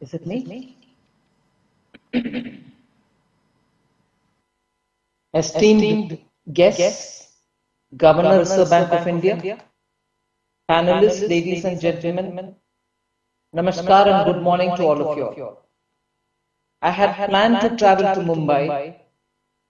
Is it me? Esteemed guests, Governor Reserve Bank of India, panelists, ladies and gentlemen, Namaskar and good morning to all of you. I had planned to travel to Mumbai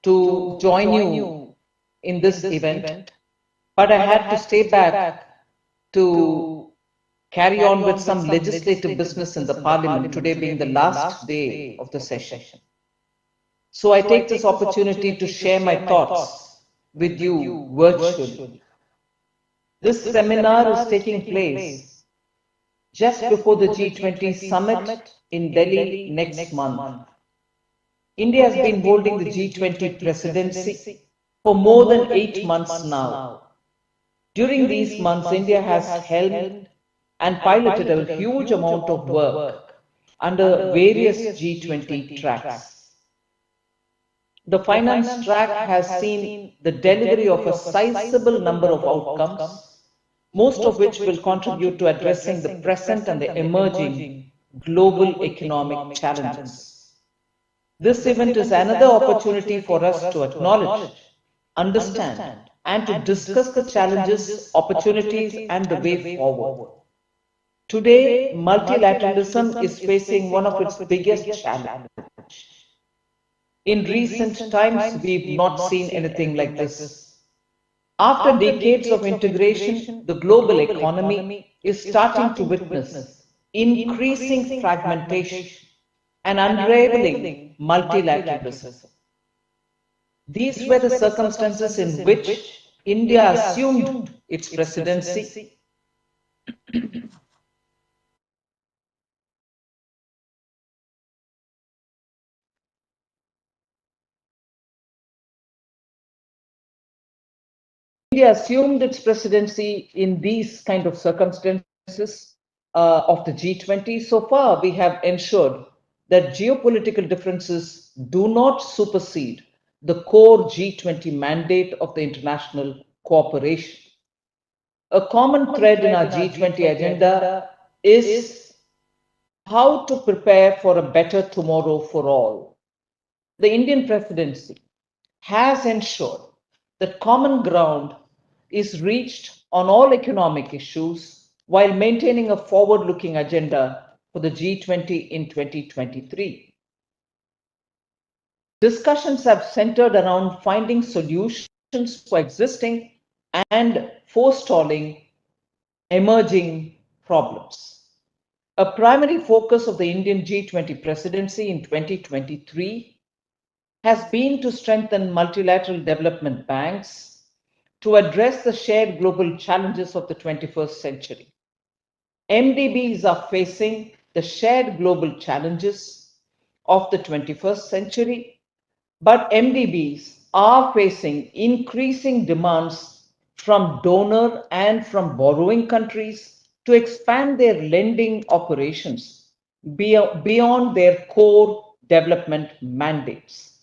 to join you in this event, but I had to stay back to carry on with some legislative business in the parliament, today being the last day of the session. So I take this opportunity to share my thoughts with you virtually. This seminar is taking place just before the G20 summit in Delhi next month. India has been holding the G20 presidency for more than 8 months now. During these months, India has helmed and piloted a huge amount of work under various G20 tracks. The finance track has seen the delivery of a sizable number of outcomes, most of which will contribute to addressing the present and the emerging global economic challenges. This event is another opportunity for us to acknowledge, understand, and to discuss the challenges, opportunities, and the way forward. Today, multilateralism is facing one of its biggest challenges. In recent times, we've not seen anything like this. After decades of integration, the global economy is starting to witness increasing fragmentation and unraveling multilateralism. These were the circumstances in which India assumed its presidency. India assumed its presidency in these kind of circumstances of the G20. So far, we have ensured that geopolitical differences do not supersede the core G20 mandate of the international cooperation. A common thread in our G20 agenda is how to prepare for a better tomorrow for all. The Indian presidency has ensured that common ground is reached on all economic issues while maintaining a forward looking agenda for the G20 in 2023. Discussions have centered around finding solutions for existing and forestalling emerging problems. A primary focus of the Indian G20 presidency in 2023 has been to strengthen multilateral development banks to address the shared global challenges of the 21st century. MDBs are facing the shared global challenges of the 21st century, but MDBs are facing increasing demands from donor and from borrowing countries to expand their lending operations beyond their core development mandates.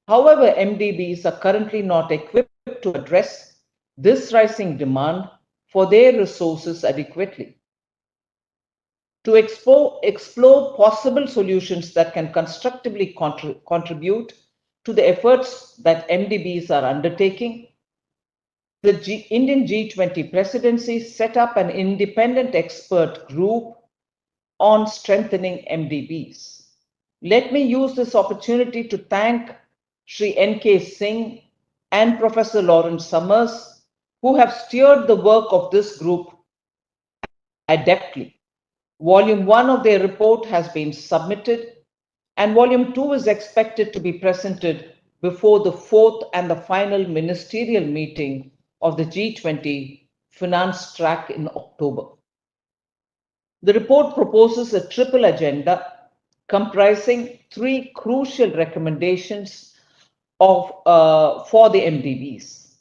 However, MDBs are currently not equipped to address this rising demand for their resources adequately. To explore possible solutions that can constructively contribute to the efforts that MDBs are undertaking, the Indian G20 presidency set up an independent expert group on strengthening MDBs. Let me use this opportunity to thank Sri N.K. Singh and Professor Lawrence Summers, who have steered the work of this group adeptly. Volume 1 of their report has been submitted, and Volume 2 is expected to be presented before the fourth and the final ministerial meeting of the G20 finance track in October. The report proposes a triple agenda comprising three crucial recommendations for the MDBs.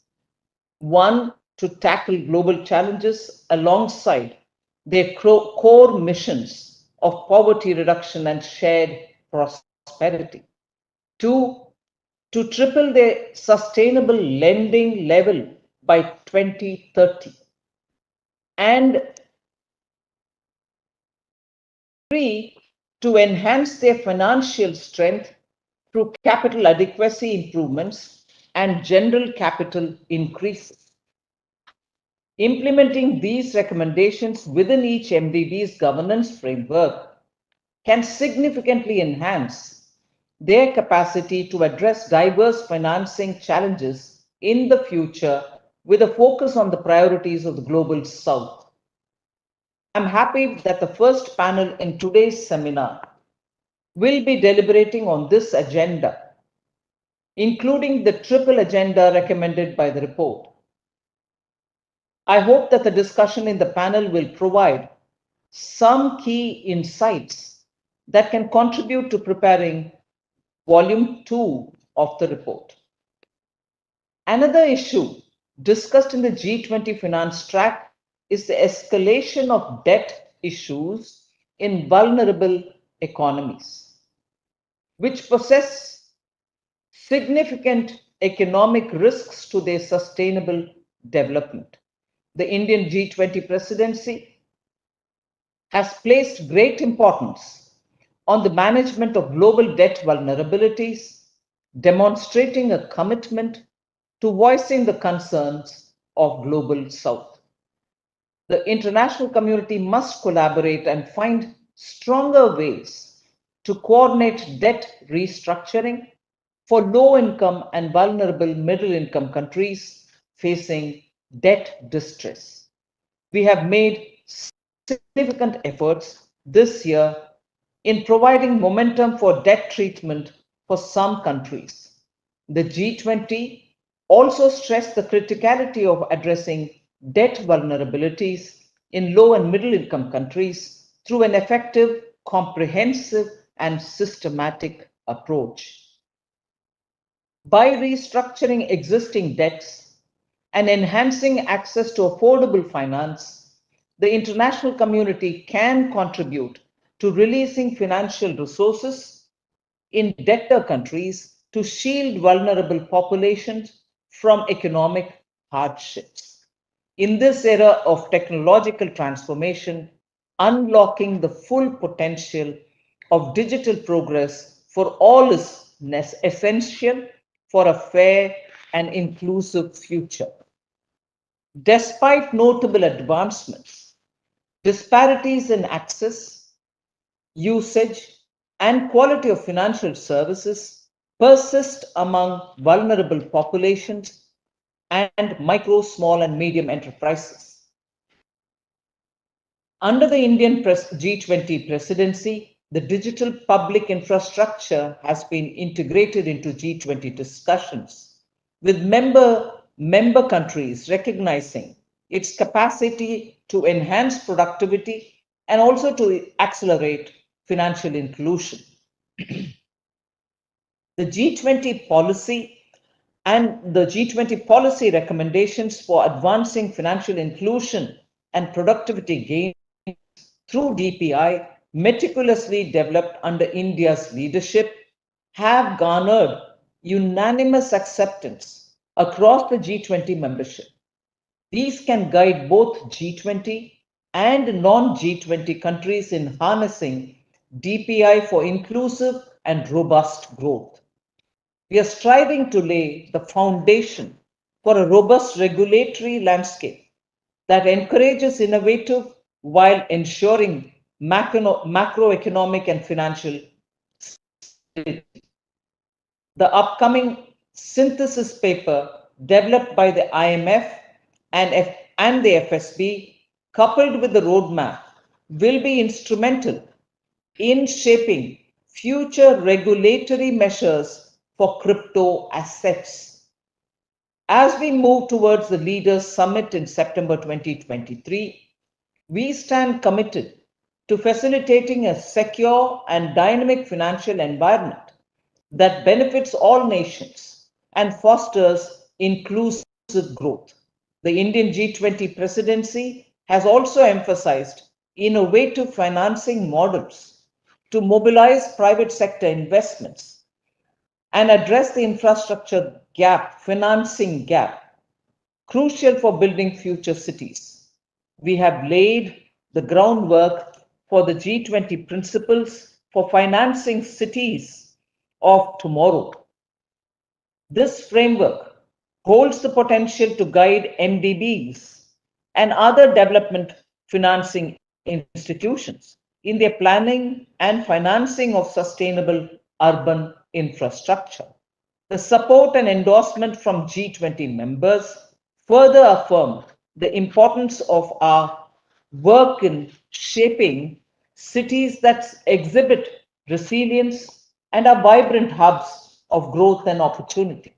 One, to tackle global challenges alongside their core missions of poverty reduction and shared prosperity. Two, to triple their sustainable lending level by 2030. And three, to enhance their financial strength through capital adequacy improvements and general capital increases. Implementing these recommendations within each MDB's governance framework can significantly enhance their capacity to address diverse financing challenges in the future with a focus on the priorities of the global south. I'm happy that the first panel in today's seminar will be deliberating on this agenda, including the triple agenda recommended by the report. I hope that the discussion in the panel will provide some key insights that can contribute to preparing Volume 2 of the report. Another issue discussed in the G20 finance track is the escalation of debt issues in vulnerable economies, which possess significant economic risks to their sustainable development. The Indian G20 presidency has placed great importance on the management of global debt vulnerabilities, demonstrating a commitment to voicing the concerns of global south. The international community must collaborate and find stronger ways to coordinate debt restructuring for low-income and vulnerable middle-income countries facing debt distress. We have made significant efforts this year in providing momentum for debt treatment for some countries. The G20 also stressed the criticality of addressing debt vulnerabilities in low and middle income countries through an effective, comprehensive, and systematic approach. By restructuring existing debts and enhancing access to affordable finance, the international community can contribute to releasing financial resources in debtor countries to shield vulnerable populations from economic hardships. In this era of technological transformation, unlocking the full potential of digital progress for all is essential for a fair and inclusive future. Despite notable advancements, disparities in access, usage, and quality of financial services persist among vulnerable populations and micro, small, and medium enterprises. Under the Indian G20 presidency, the digital public infrastructure has been integrated into G20 discussions, with member countries recognizing its capacity to enhance productivity and also to accelerate financial inclusion. The G20 policy and the G20 policy recommendations for advancing financial inclusion and productivity gains through DPI, meticulously developed under India's leadership, have garnered unanimous acceptance across the G20 membership. These can guide both G20 and non-G20 countries in harnessing DPI for inclusive and robust growth. We are striving to lay the foundation for a robust regulatory landscape that encourages innovative while ensuring macroeconomic and financial stability. The upcoming synthesis paper developed by the IMF and the FSB, coupled with the roadmap, will be instrumental in shaping future regulatory measures for crypto assets. As we move towards the Leaders Summit in September 2023, we stand committed to facilitating a secure and dynamic financial environment that benefits all nations and fosters inclusive growth. The Indian G20 presidency has also emphasized innovative financing models to mobilize private sector investments and address the infrastructure financing gap, crucial for building future cities. We have laid the groundwork for the G20 principles for financing cities of tomorrow. This framework holds the potential to guide MDBs and other development financing institutions in their planning and financing of sustainable urban infrastructure. The support and endorsement from G20 members further affirm the importance of our work in shaping cities that exhibit resilience and are vibrant hubs of growth and opportunity.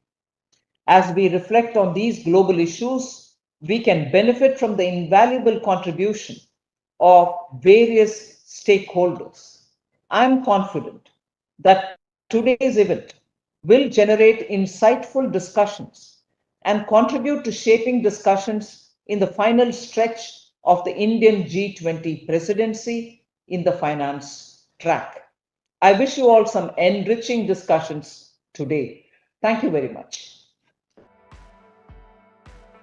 As we reflect on these global issues, we can benefit from the invaluable contribution of various stakeholders. I am confident that today's event will generate insightful discussions and contribute to shaping discussions in the final stretch of the Indian G20 presidency in the finance track. I wish you all some enriching discussions today. Thank you very much.